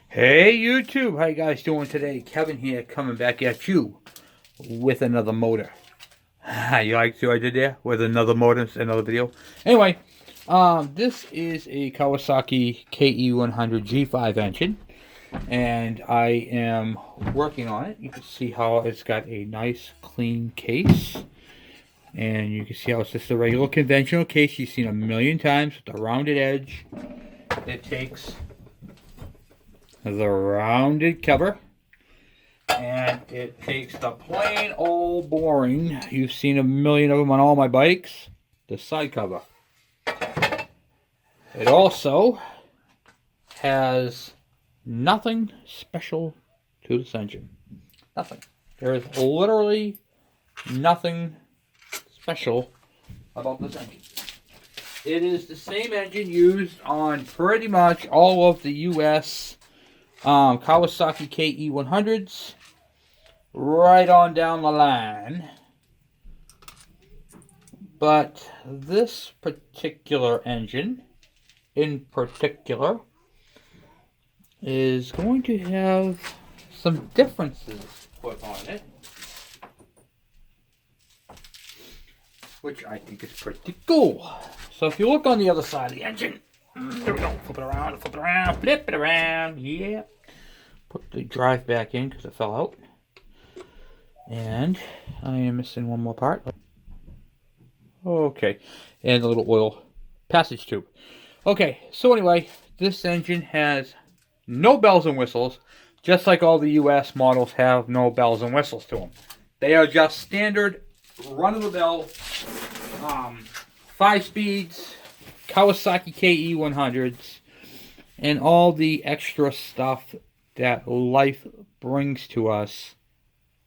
Hey YouTube, how you guys doing today? Kevin here, coming back at you with another motor. You like what I did there? With another motor, another video. Anyway, this is a Kawasaki KE100 G5 engine, and I am working on it. You can see how it's got a nice clean case, and you can see how it's just a regular conventional case you've seen a million times with the rounded edge. It takes the rounded cover, and it takes the plain old boring, you've seen a million of them on all my bikes, the side cover. It also has nothing special to this engine. Nothing. There is literally nothing special about this engine. It is the same engine used on pretty much all of the US Kawasaki KE100s, right on down the line. But this particular engine, in particular, is going to have some differences put on it, which I think is pretty cool. So if you look on the other side of the engine, there we go. Flip it around, flip it around, flip it around. Yeah. Put the drive back in because it fell out. And I am missing one more part. Okay. And a little oil passage tube. Okay. So anyway, this engine has no bells and whistles. Just like all the US models have no bells and whistles to them. They are just standard run-of-the-mill 5 speeds Kawasaki KE100s, and all the extra stuff that life brings to us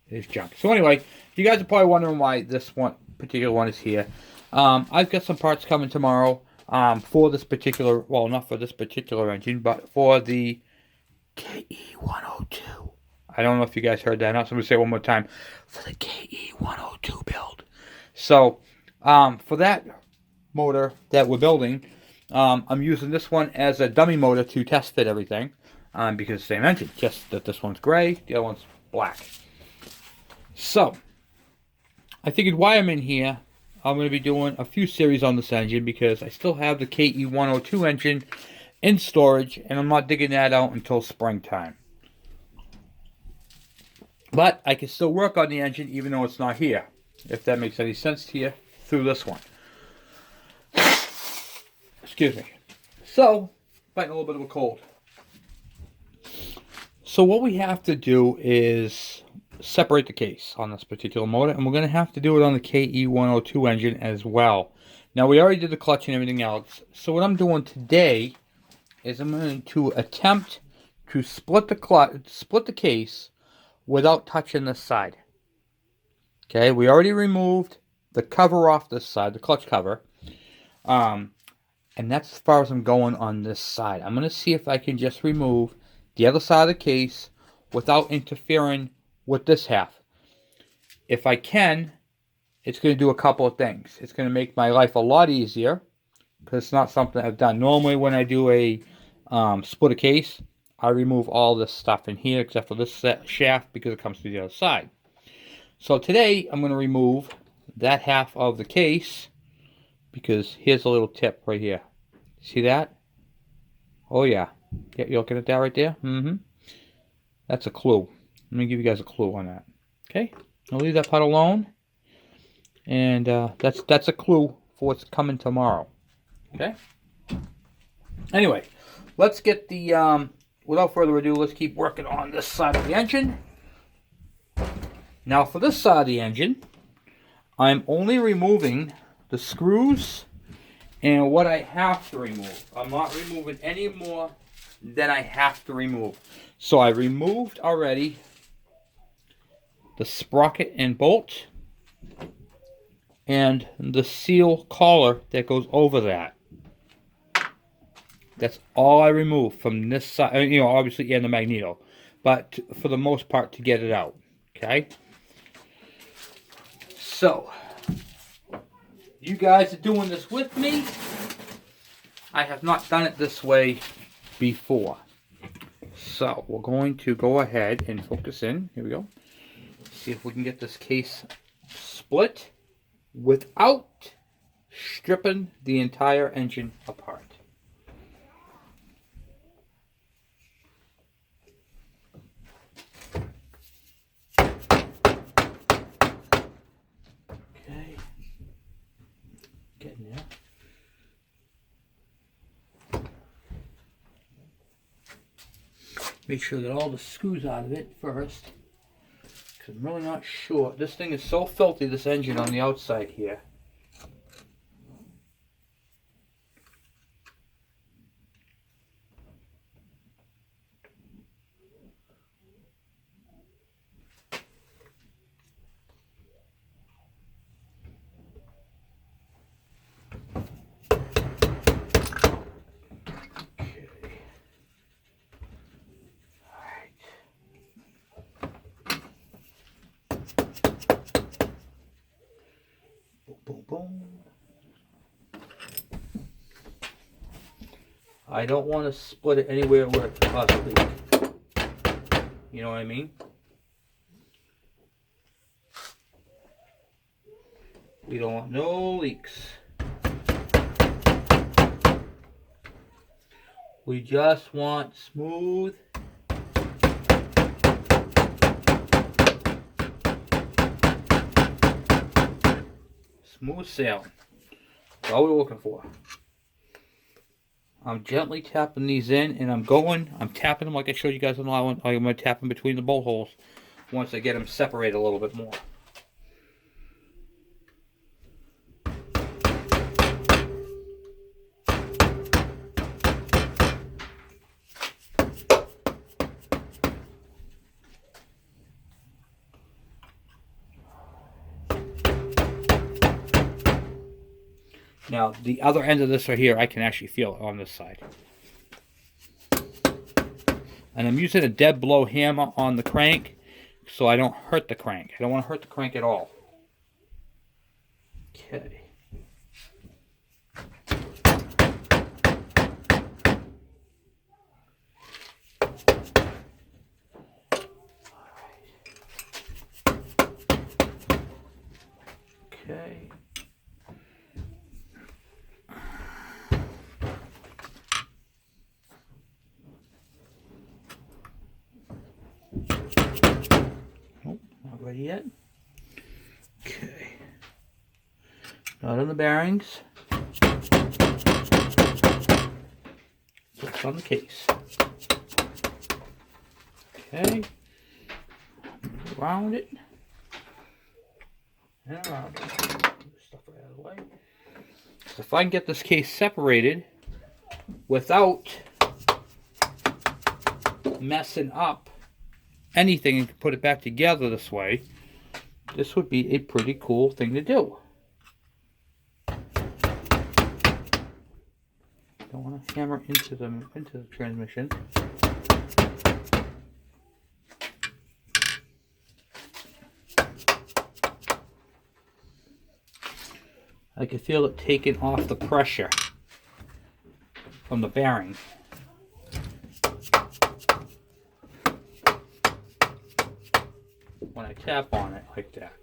is junk. So anyway, you guys are probably wondering why this particular one is here. I've got some parts coming tomorrow for this particular, well, not for this particular engine, but for the KE102. I don't know if you guys heard that. So I'm going to say it one more time. For the KE102 build. So, for that motor that we're building, I'm using this one as a dummy motor to test fit everything, because same engine, just that this one's gray, the other one's black. So I figured while I'm in here, I'm going to be doing a few series on this engine because I still have the KE102 engine in storage, and I'm not digging that out until springtime. But I can still work on the engine even though it's not here, if that makes any sense to you, through this one. Excuse me. So, fighting a little bit of a cold. So what we have to do is separate the case on this particular motor, and we're going to have to do it on the KE102 engine as well. Now, we already did the clutch and everything else. So what I'm doing today is I'm going to attempt to split the case without touching this side. Okay, we already removed the cover off this side, the clutch cover. And that's as far as I'm going on this side. I'm going to see if I can just remove the other side of the case without interfering with this half. If I can, it's going to do a couple of things. It's going to make my life a lot easier because it's not something I've done. Normally when I do a split a case, I remove all this stuff in here except for this shaft because it comes to the other side. So today I'm going to remove that half of the case because here's a little tip right here. See that? Oh yeah. Yeah, you looking at that right there? Mm-hmm. That's a clue. Let me give you guys a clue on that. Okay? I'll leave that part alone. And that's a clue for what's coming tomorrow. Okay? Anyway, let's get the, without further ado, let's keep working on this side of the engine. Now for this side of the engine, I'm only removing the screws and what I have to remove. I'm not removing any more than I have to remove. So I removed already the sprocket and bolt and the seal collar that goes over that. That's all I removed from this side, you know, obviously, and the magneto, but for the most part to get it out. Okay? So you guys are doing this with me. I have not done it this way before. So we're going to go ahead and focus in. Here we go. See if we can get this case split without stripping the entire engine apart. Okay. Getting there. Make sure that all the screws out of it first, because I'm really not sure. This thing is so filthy, this engine on the outside here. Boom, boom. I don't want to split it anywhere where it could possibly leak. You know what I mean? We don't want no leaks. We just want smooth sailing. That's all we're looking for. I'm gently tapping these in, and I'm tapping them like I showed you guys on the last one. I'm going to tap them between the bolt holes once I get them separated a little bit more. Now, the other end of this right here, I can actually feel it on this side. And I'm using a dead blow hammer on the crank so I don't hurt the crank. I don't want to hurt the crank at all. Okay. Okay. Nope, not ready yet. Okay. Not on the bearings. Just on the case. Okay. Around it. And around it. Move this stuff right out of the way. So if I can get this case separated without messing up anything and put it back together this way, this would be a pretty cool thing to do. Don't want to hammer into the transmission. I can feel it taking off the pressure from the bearing. When I tap on it like that.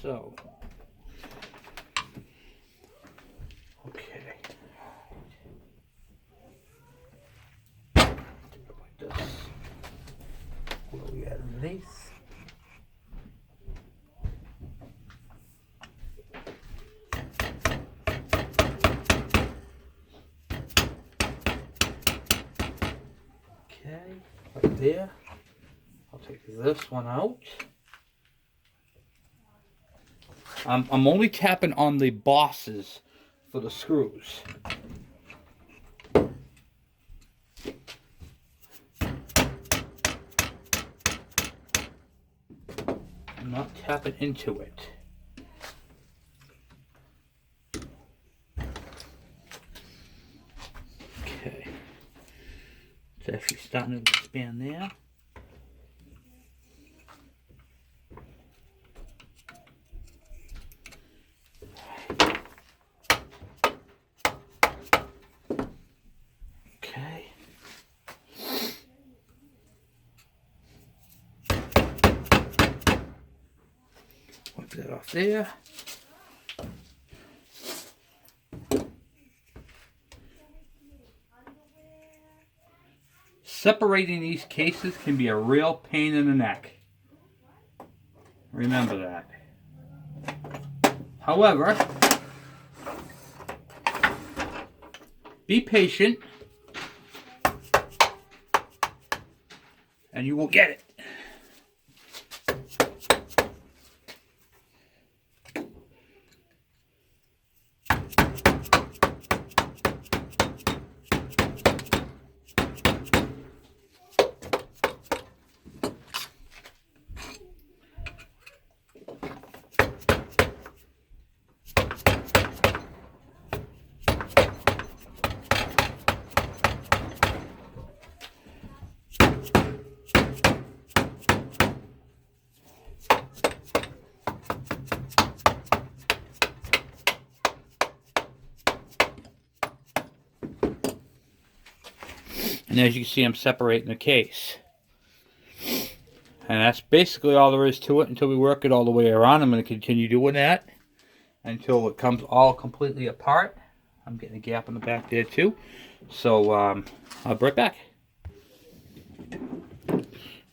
So, okay. Like this. What do we got underneath? Okay, right there. I'll take this one out. I'm only tapping on the bosses for the screws. I'm not tapping into it. Okay. It's actually starting to expand there. Okay. off there. Separating these cases can be a real pain in the neck. Remember that. However, be patient and you will get it. And as you can see, I'm separating the case. And that's basically all there is to it until we work it all the way around. I'm going to continue doing that until it comes all completely apart. I'm getting a gap in the back there too. So I'll be right back.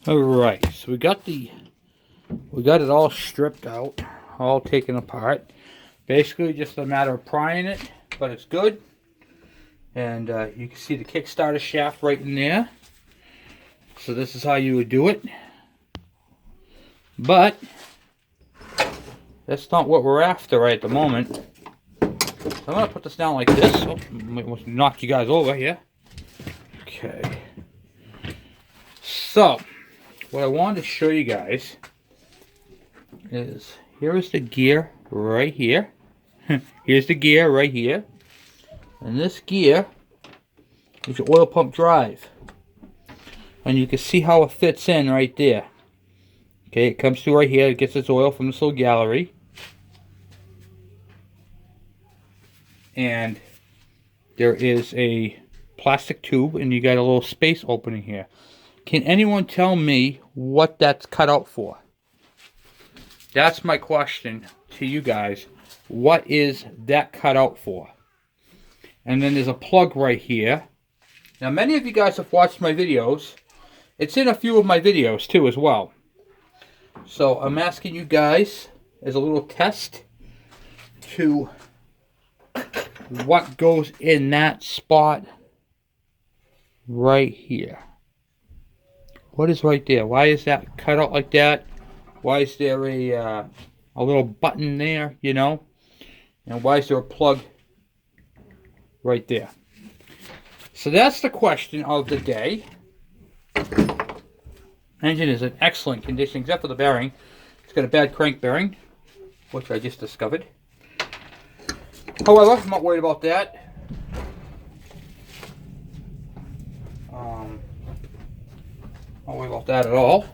Alright, so we got it all stripped out, all taken apart. Basically just a matter of prying it, but it's good. And you can see the kickstarter shaft right in there. So this is how you would do it. But that's not what we're after right at the moment. So I'm going to put this down like this. Oh, almost knocked you guys over here. Okay. So what I wanted to show you guys is here is the gear right here. Here's the gear right here. And this gear is your oil pump drive. And you can see how it fits in right there. Okay, it comes through right here. It gets its oil from this little gallery. And there is a plastic tube and you got a little space opening here. Can anyone tell me what that's cut out for? That's my question to you guys. What is that cut out for? And then there's a plug right here. Now many of you guys have watched my videos. It's in a few of my videos too as well. So I'm asking you guys as a little test to what goes in that spot right here. What is right there? Why is that cut out like that? Why is there a little button there, you know? And why is there a plug right there? So that's the question of the day. Engine is in excellent condition except for the bearing. It's got a bad crank bearing, which I just discovered. However, I'm not worried about that. Not worried about that at all.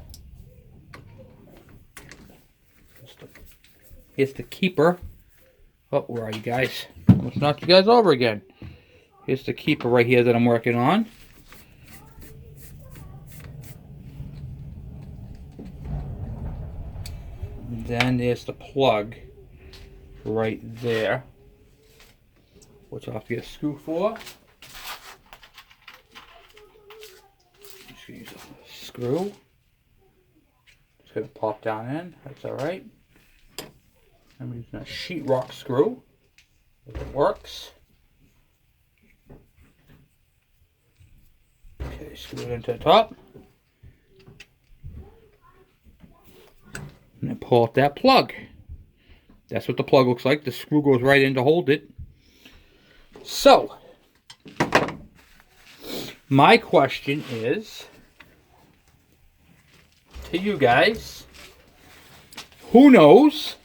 Here's the keeper. Oh, where are you guys? Almost knocked you guys over again. Here's the keeper right here that I'm working on. And then there's the plug right there, which I'll have to get a screw for. Just gonna use a screw. Just gonna pop down in. That's all right. I'm using a sheetrock screw. If it works. Okay, screw it into the top. And then pull out that plug. That's what the plug looks like. The screw goes right in to hold it. So, my question is to you guys, who knows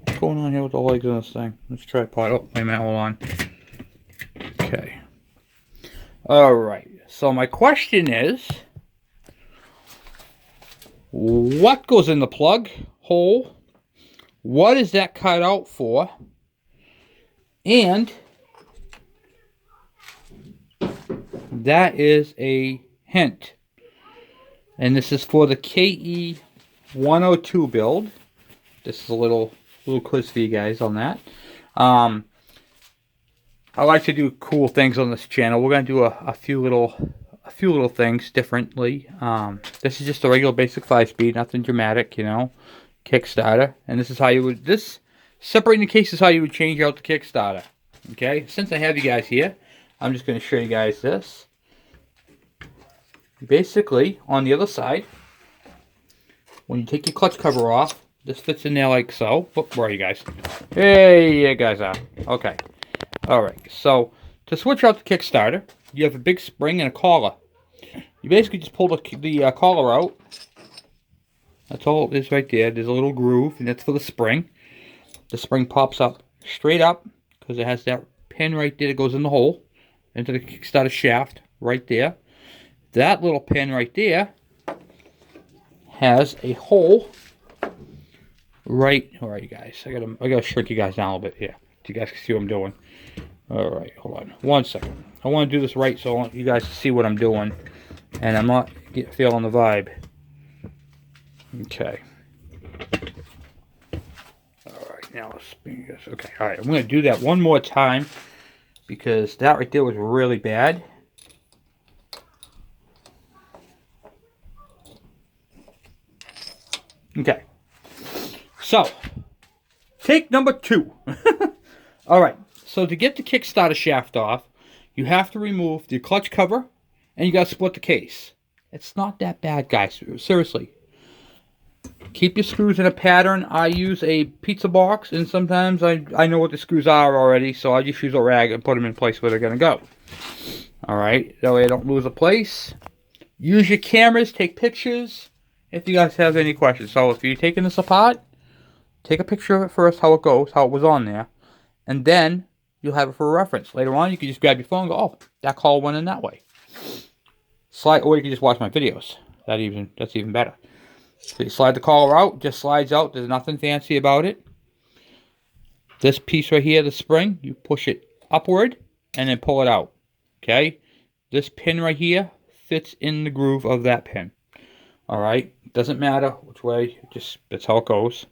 what's going on here with the legs of this thing? Let's try to pot. Oh, wait a minute, hold on. Okay. Alright, so my question is, what goes in the plug hole? What is that cut out for? And that is a hint. And this is for the KE 102 build. This is a little quiz for you guys on that. I like to do cool things on this channel. We're gonna do a few little things differently. This is just a regular basic 5-speed, nothing dramatic, you know. Kickstarter, and this is how you would separating the case is how you would change out the Kickstarter. Okay, since I have you guys here, I'm just going to show you guys this. Basically, on the other side, when you take your clutch cover off, this fits in there like so. Oh, where are you guys? Hey, you guys are. Okay. Alright, so to switch out the Kickstarter, you have a big spring and a collar. You basically just pull the collar out. That's all it is right there. There's a little groove, and that's for the spring. The spring pops up straight up because it has that pin right there that goes in the hole into the Kickstarter shaft right there. That little pin right there has a hole right. All right, you guys. I gotta shrink you guys down a little bit here so you guys can see what I'm doing. All right, hold on 1 second. I want to do this right so I want you guys to see what I'm doing, and I'm not feeling the vibe. Okay. Alright, now let's spin this. Okay, alright, I'm going to do that one more time because that right there was really bad. Okay. So, take number 2. Alright, so to get the Kickstarter shaft off, you have to remove the clutch cover and you got to split the case. It's not that bad, guys. Seriously. Keep your screws in a pattern. I use a pizza box, and sometimes I know what the screws are already, so I just use a rag and put them in place where they're going to go. Alright, that way I don't lose a place. Use your cameras, take pictures, if you guys have any questions. So if you're taking this apart, take a picture of it first, how it goes, how it was on there, and then you'll have it for a reference. Later on, you can just grab your phone and go, oh, that call went in that way. Or you can just watch my videos. That's even better. So you slide the collar out, just slides out. There's nothing fancy about it. This piece right here, the spring, you push it upward and then pull it out. Okay? This pin right here fits in the groove of that pin. Alright? Doesn't matter which way, just that's how it goes.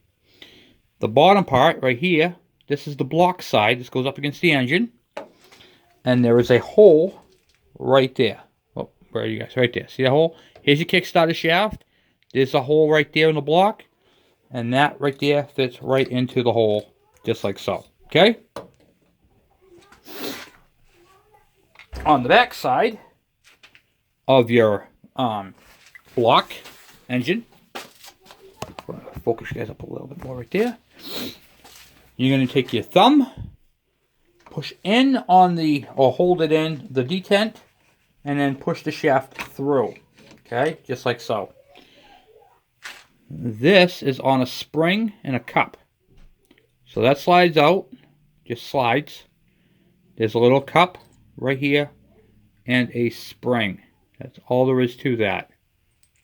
The bottom part right here, this is the block side. This goes up against the engine. And there is a hole right there. Oh, where are you guys? Right there. See that hole? Here's your Kickstarter shaft. There's a hole right there in the block, and that right there fits right into the hole, just like so. Okay? On the back side of your block engine, focus you guys up a little bit more right there. You're going to take your thumb, push in on or hold it in the detent, and then push the shaft through. Okay? Just like so. This is on a spring and a cup. So that slides out, just slides. There's a little cup right here and a spring. That's all there is to that.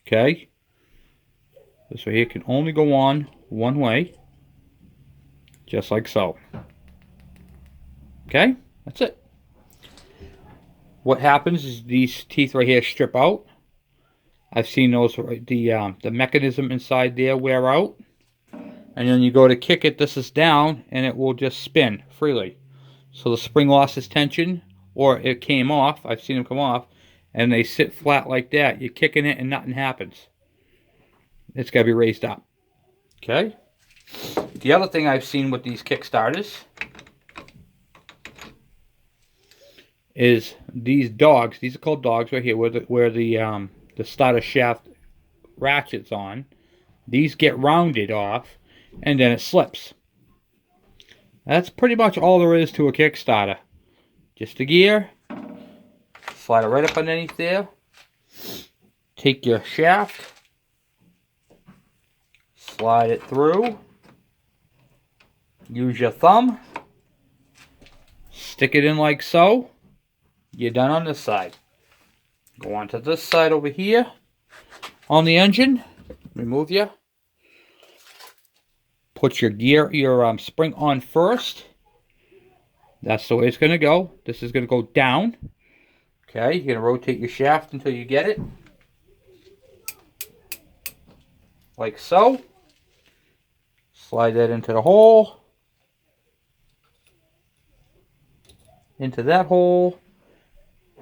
Okay? This right here can only go on one way. Just like so. Okay? That's it. What happens is these teeth right here strip out. I've seen those, the mechanism inside there wear out. And then you go to kick it, this is down, and it will just spin freely. So the spring lost its tension, or it came off. I've seen them come off, and they sit flat like that. You're kicking it and nothing happens. It's got to be raised up. Okay? The other thing I've seen with these Kickstarters is these dogs. These are called dogs right here, where the starter shaft ratchets on. These get rounded off, and then it slips. That's pretty much all there is to a Kickstarter. Just a gear, slide it right up underneath there, take your shaft, slide it through, use your thumb, stick it in like so. You're done on this side. Go on to this side over here on the engine. Remove you. Put your spring on first. That's the way it's going to go. This is going to go down. Okay, you're going to rotate your shaft until you get it. like so. Slide that into the hole. Into that hole.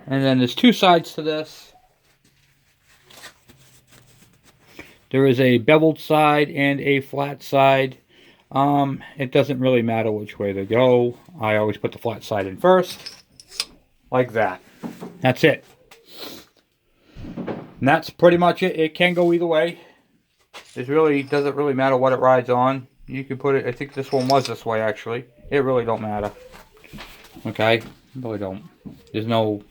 And then there's two sides to this. There is a beveled side and a flat side. It doesn't really matter which way they go. I always put the flat side in first. Like that. That's it. And that's pretty much it. It can go either way. It really doesn't really matter what it rides on. You can put it, I think this one was this way actually. It really don't matter. Okay? Really don't. There's no,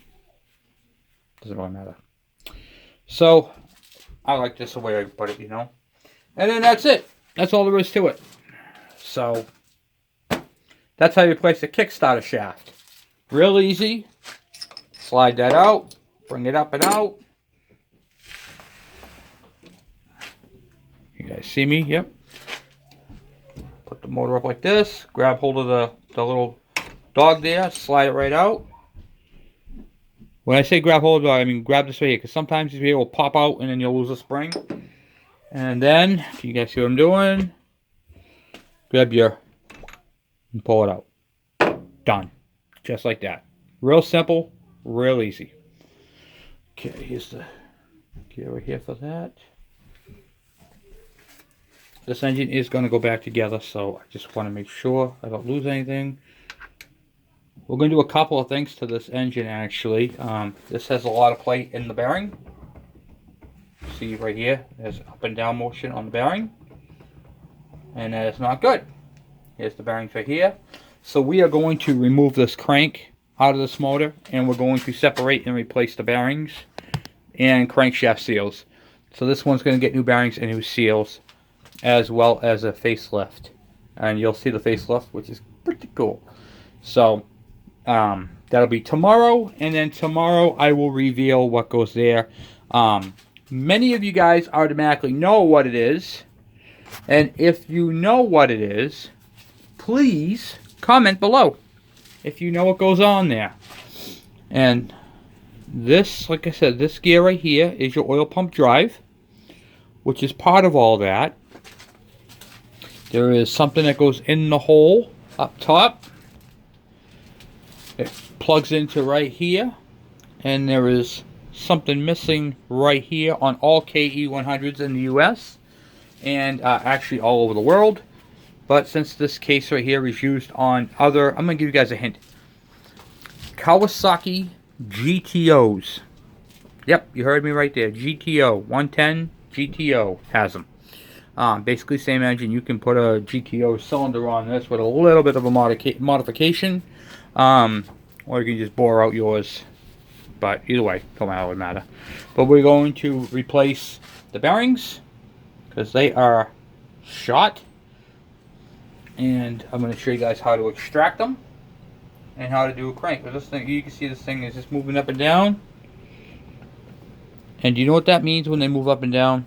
doesn't really matter. So, I like this the way I put it, you know. And then that's it. That's all there is to it. So, that's how you place a Kickstarter shaft. Real easy. Slide that out. Bring it up and out. You guys see me? Yep. Put the motor up like this. Grab hold of the little dog there. Slide it right out. When I say grab hold of the dog, I mean grab this right here. Because sometimes these will pop out and then you'll lose a spring. And then, you guys see what I'm doing? Grab your and pull it out. Done. Just like that. Real simple. Real easy. Okay, here's the gear right here for that. This engine is going to go back together, so I just want to make sure I don't lose anything. We're going to do a couple of things to this engine, actually. This has a lot of play in the bearing. See right here, there's up and down motion on the bearing. And that is not good. Here's the bearings right here. So we are going to remove this crank out of this motor, and we're going to separate and replace the bearings and crankshaft seals. So this one's going to get new bearings and new seals, as well as a facelift. And you'll see the facelift, which is pretty cool. So that'll be tomorrow, and then tomorrow I will reveal what goes there. Many of you guys automatically know what it is, and if you know what it is, please comment below if you know what goes on there. And this, like I said, this gear right here is your oil pump drive, which is part of all that. There is something that goes in the hole up top. It plugs into right here, and there is something missing right here on all KE100s in the US, and actually all over the world. But since this case right here is used on other, I'm going to give you guys a hint. Kawasaki GTOs. Yep, you heard me right there. GTO 110 GTO has them. Basically same engine. You can put a GTO cylinder on this with a little bit of a modification, or you can just bore out yours. But either way, don't matter, it would matter. But we're going to replace the bearings because they are shot, and I'm going to show you guys how to extract them and how to do a crank. But this thing, you can see this thing is just moving up and down. And do you know what that means when they move up and down?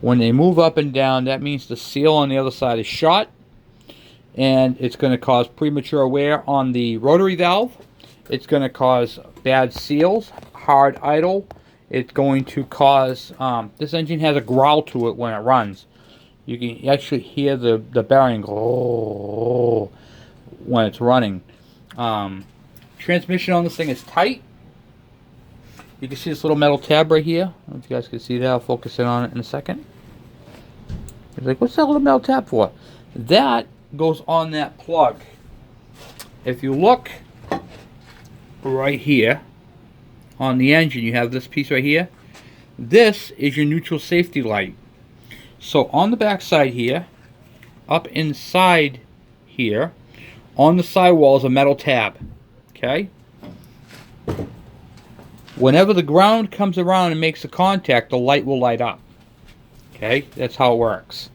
When they move up and down, that means the seal on the other side is shot, and it's going to cause premature wear on the rotary valve. It's going to cause bad seals, hard idle. It's going to cause, this engine has a growl to it when it runs. You can actually hear the bearing go when it's running. Transmission on this thing is tight. You can see this little metal tab right here. I don't know if you guys can see that. I'll focus in on it in a second. It's like, what's that little metal tab for? That goes on that plug. If you look right here on the engine, you have this piece right here. This is your neutral safety light. So on the back side here, up inside here, on the sidewall is a metal tab. Okay? Whenever the ground comes around and makes a contact, the light will light up. Okay? That's how it works.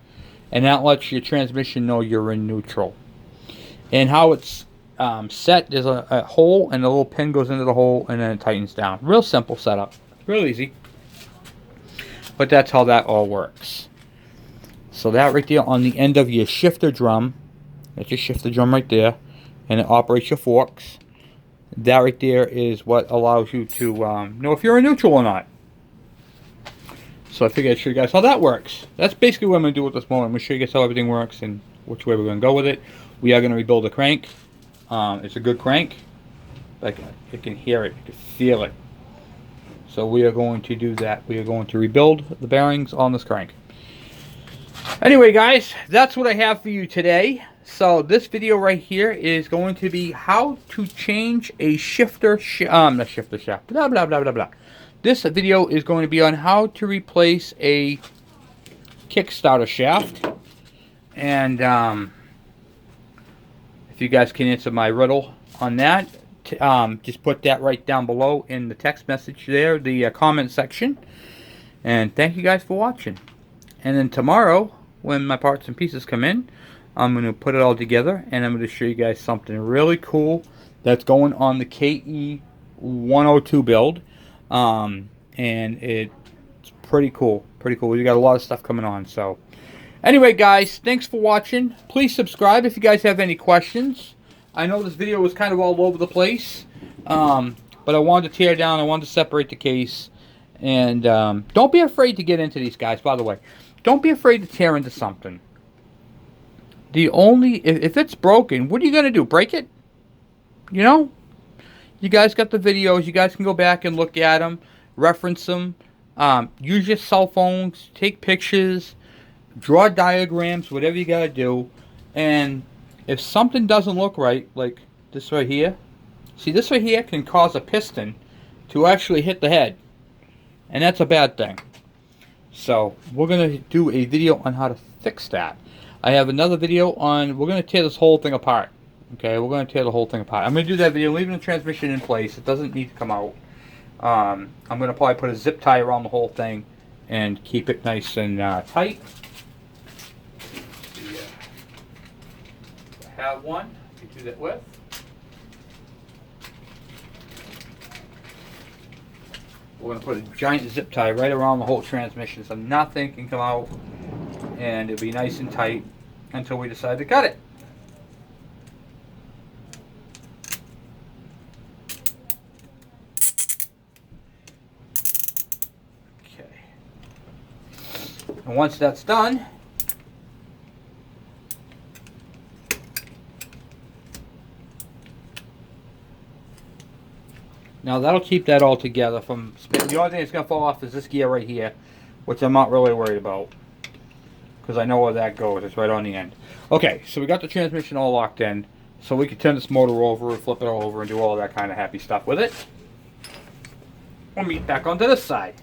And that lets your transmission know you're in neutral. And how it's set, there's a hole, and the little pin goes into the hole, and then it tightens down. Real simple setup. Real easy. But that's how that all works. So that right there on the end of your shifter drum, that's your shifter drum right there, and it operates your forks. That right there is what allows you to know if you're in neutral or not. So I figured I'd show you guys how that works. That's basically what I'm going to do with this motor. I'm going to show you guys how everything works and which way we're going to go with it. We are going to rebuild the crank. It's a good crank. Like, you can hear it, you can feel it. So we are going to do that. We are going to rebuild the bearings on this crank. Anyway, guys, that's what I have for you today. So this video right here is going to be how to change a shifter shaft, blah, blah, blah, blah, blah. This video is going to be on how to replace a kickstarter shaft. And if you guys can answer my riddle on that, just put that right down below in the text message there, the comment section. And thank you guys for watching. And then tomorrow, when my parts and pieces come in, I'm going to put it all together and I'm going to show you guys something really cool that's going on the KE 102 build. And it's pretty cool. Pretty cool. We got a lot of stuff coming on. So anyway, guys, thanks for watching. Please subscribe if you guys have any questions. I know this video was kind of all over the place, but I wanted to tear down, I wanted to separate the case, and don't be afraid to get into these, guys, by the way. Don't be afraid to tear into something. If it's broken, what are you going to do, break it? You know? You guys got the videos, you guys can go back and look at them, reference them, use your cell phones, take pictures, draw diagrams, whatever you got to do, and if something doesn't look right, like this right here, see, this right here can cause a piston to actually hit the head, and that's a bad thing. So we're going to do a video on how to fix that. I have another video on, we're going to tear this whole thing apart. Okay, we're going to tear the whole thing apart. I'm going to do that video, leaving the transmission in place. It doesn't need to come out. I'm going to probably put a zip tie around the whole thing and keep it nice and tight. Have one to do that with. We're going to put a giant zip tie right around the whole transmission so nothing can come out, and it'll be nice and tight until we decide to cut it. Okay. And once that's done, now that'll keep that all together from spinning. The only thing that's going to fall off is this gear right here, which I'm not really worried about, because I know where that goes. It's right on the end. Okay, so we got the transmission all locked in, so we can turn this motor over and flip it all over and do all that kind of happy stuff with it. We'll meet back onto this side.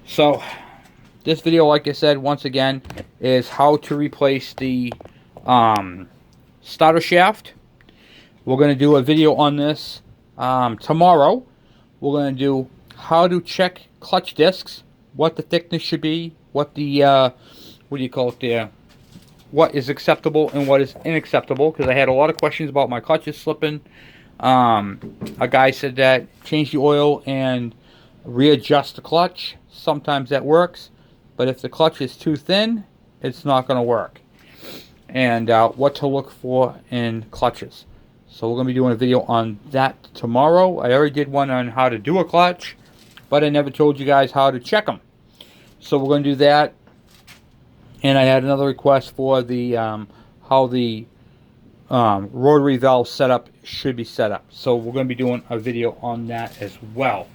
So this video, like I said, once again, is how to replace the starter shaft. We're going to do a video on this tomorrow. We're going to do how to check clutch discs, what the thickness should be, what the what do you call it there, what is acceptable and what is unacceptable, because I had a lot of questions about my clutches slipping. A guy said that change the oil and readjust the clutch. Sometimes that works, but if the clutch is too thin, it's not going to work. And what to look for in clutches. So we're going to be doing a video on that tomorrow. I already did one on how to do a clutch, but I never told you guys how to check them. So we're going to do that. And I had another request for the how the rotary valve setup should be set up. So we're going to be doing a video on that as well.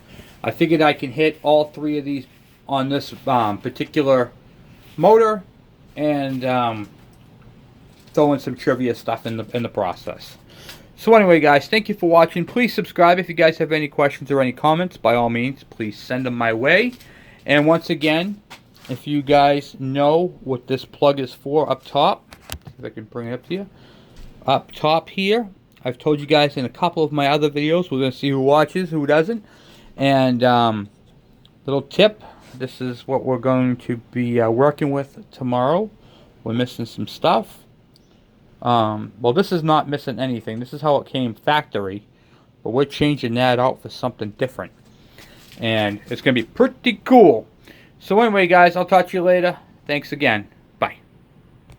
I figured I can hit all three of these on this particular motor, and throw in some trivia stuff in the process. So anyway, guys, thank you for watching. Please subscribe if you guys have any questions or any comments. By all means, please send them my way. And once again, if you guys know what this plug is for up top, if I can bring it up to you, up top here, I've told you guys in a couple of my other videos. We're going to see who watches, who doesn't. And little tip, this is what we're going to be working with tomorrow. We're missing some stuff. Well, this is not missing anything. This is how it came factory, but we're changing that out for something different, and it's gonna be pretty cool. So anyway, guys, I'll talk to you later. Thanks again.